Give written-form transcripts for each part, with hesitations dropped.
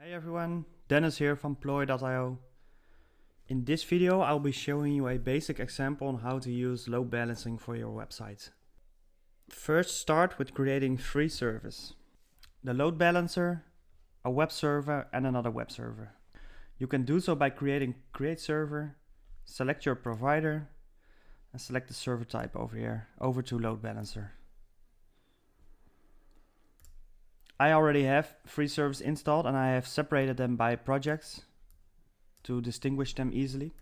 Hey everyone, Dennis here from Ploi.io. In this video I'll be showing you a basic example on how to use load balancing for your website. First, start with creating 3 servers. The load balancer, a web server and another web server. You can do so by creating create server, select your provider and select the server type over here, over to load balancer. I already have 3 servers installed and I have separated them by projects to distinguish them easily.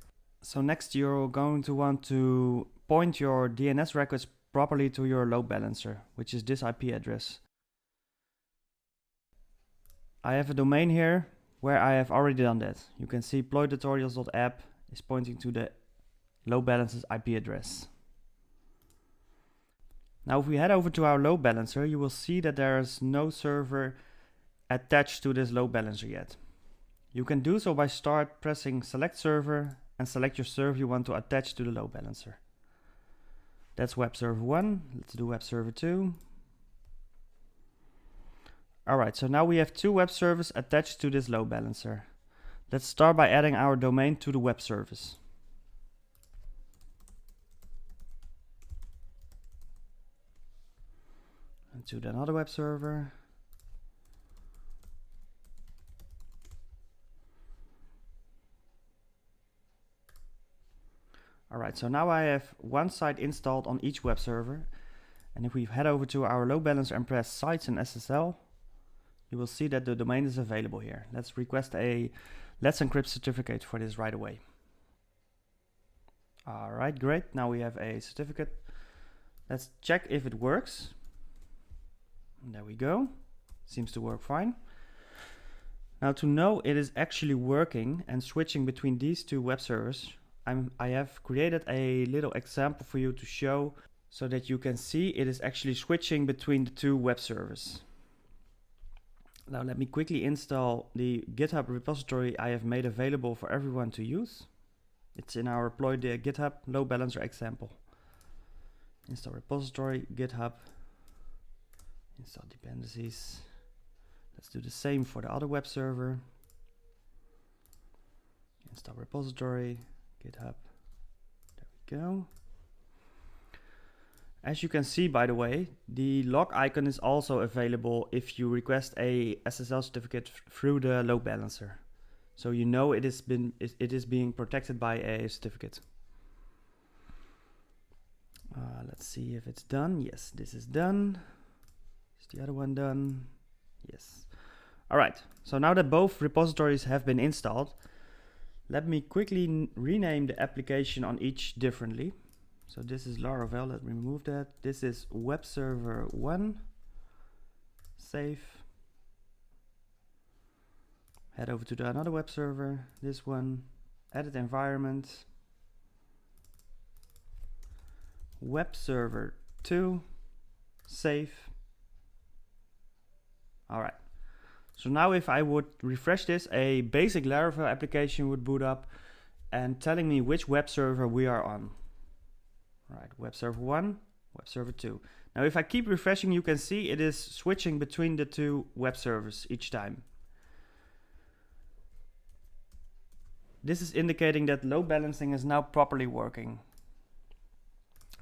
So next you're going to want to point your DNS records properly to your load balancer, which is this IP address. I have a domain here where I have already done that. You can see ploitutorials.app is pointing to the load balancer's IP address. Now if we head over to our load balancer, you will see that there is no server attached to this load balancer yet. You can do so by pressing select server and select your server you want to attach to the load balancer. That's web server 1, let's do web server 2. Alright, so now we have 2 web servers attached to this load balancer. Let's start by adding our domain to the web service. And to another web server. Alright, so now I have one site installed on each web server. And if we head over to our load balancer and press sites in SSL, you will see that the domain is available here. Let's request a Let's Encrypt certificate for this right away. Alright, great. Now we have a certificate. Let's check if it works. And there we go. Seems to work fine. Now to know it is actually working and switching between these 2 web servers, I have created a little example for you to show so that you can see it is actually switching between the 2 web servers. Now let me quickly install the GitHub repository I have made available for everyone to use. It's in our Ploi GitHub load balancer example. Install repository, GitHub, install dependencies. Let's do the same for the other web server. Install repository, GitHub. There we go. As you can see, by the way, the log icon is also available if you request a SSL certificate through the load balancer. So you know it is being protected by a certificate. Let's see if it's done. Yes, this is done. Is the other one done? Yes. Alright, so now that both repositories have been installed, let me quickly rename the application on each differently. So this is Laravel, let me remove that. This is web server 1, save. Head over to another web server, this one, edit environment. Web server 2, save. Alright, so now if I would refresh this, a basic Laravel application would boot up and telling me which web server we are on. Right, web server 1, web server 2. Now if I keep refreshing, you can see it is switching between the 2 web servers each time. This is indicating that load balancing is now properly working.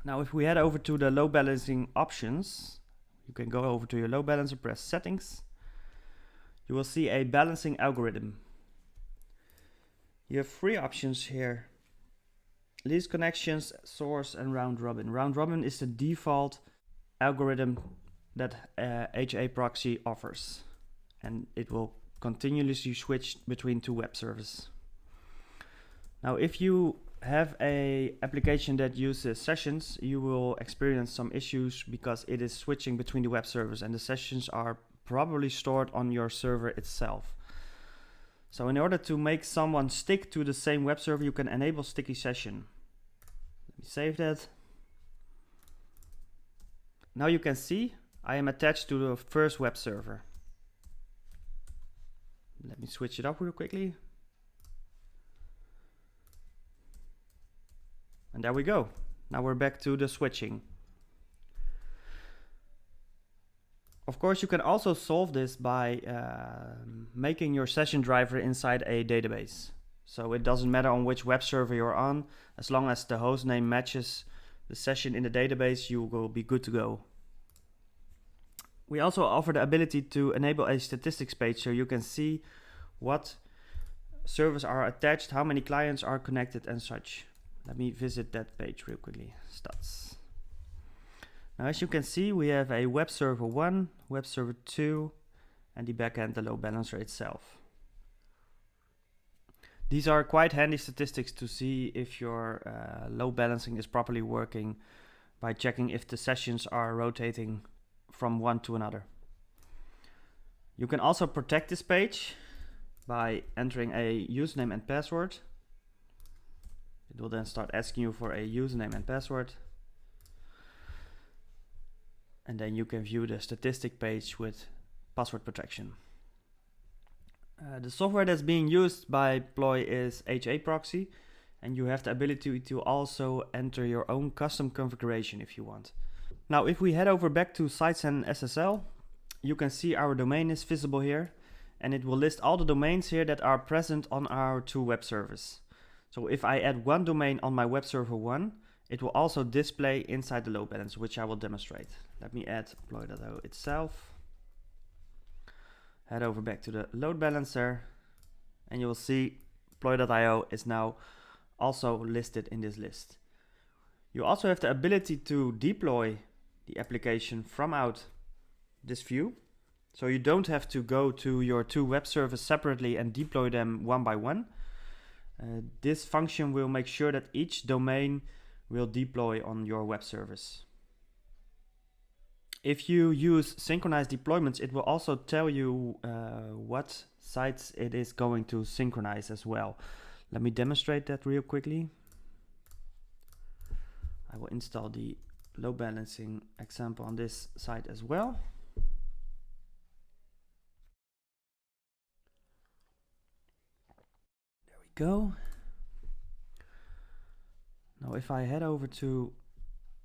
Now if we head over to the load balancing options, you can go over to your load balancer, press settings. You will see a balancing algorithm. You have 3 options here. Least connections, source and round robin. Round robin is the default algorithm that HA proxy offers. And it will continuously switch between 2 web servers. Now if you have a application that uses sessions, you will experience some issues because it is switching between the web servers and the sessions are probably stored on your server itself. So in order to make someone stick to the same web server, you can enable sticky session. Let me save that. Now you can see I am attached to the first web server. Let me switch it up real quickly. And there we go. Now we're back to the switching. Of course, you can also solve this by making your session driver inside a database. So it doesn't matter on which web server you're on, as long as the host name matches the session in the database, you will be good to go. We also offer the ability to enable a statistics page so you can see what servers are attached, how many clients are connected and such. Let me visit that page real quickly. Stats. Now, as you can see, we have a web server 1, web server 2, and the backend, the load balancer itself. These are quite handy statistics to see if your load balancing is properly working by checking if the sessions are rotating from one to another. You can also protect this page by entering a username and password. It will then start asking you for a username and password. And then you can view the statistic page with password protection. The software that's being used by Ploi is HA proxy, and you have the ability to also enter your own custom configuration if you want. Now, if we head over back to sites and SSL, you can see our domain is visible here, and it will list all the domains here that are present on our 2 web servers. So if I add one domain on my web server 1, it will also display inside the load balancer, which I will demonstrate. Let me add Ploi.io itself. Head over back to the load balancer, and you will see Ploi.io is now also listed in this list. You also have the ability to deploy the application from out this view. So you don't have to go to your 2 web servers separately and deploy them one by one. This function will make sure that each domain will deploy on your web servers. If you use synchronize deployments, it will also tell you what sites it is going to synchronize as well. Let me demonstrate that real quickly. I will install the load balancing example on this site as well. There we go. Now if I head over to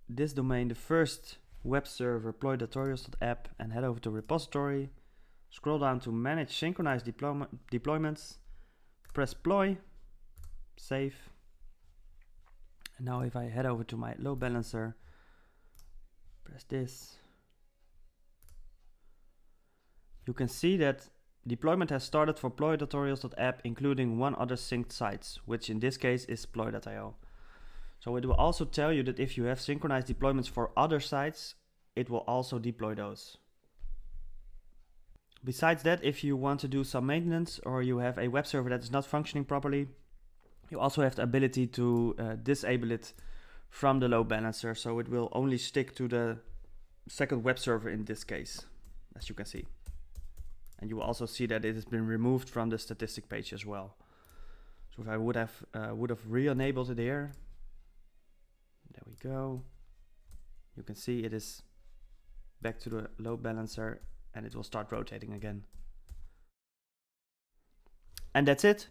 this domain, the first web server ploi.tutorials.app, and head over to repository, scroll down to manage synchronized deployments, press Ploi, save. And now if I head over to my load balancer, press this, you can see that deployment has started for ploi.tutorials.app, including one other synced sites, which in this case is ploi.io. So it will also tell you that if you have synchronized deployments for other sites, it will also deploy those. Besides that, if you want to do some maintenance or you have a web server that is not functioning properly, you also have the ability to disable it from the load balancer, so it will only stick to the second web server in this case, as you can see. And you will also see that it has been removed from the statistic page as well. So if I would have re-enabled it here, there we go. You can see it is back to the load balancer and it will start rotating again. And that's it.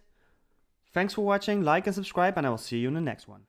Thanks for watching, like and subscribe, and I will see you in the next one.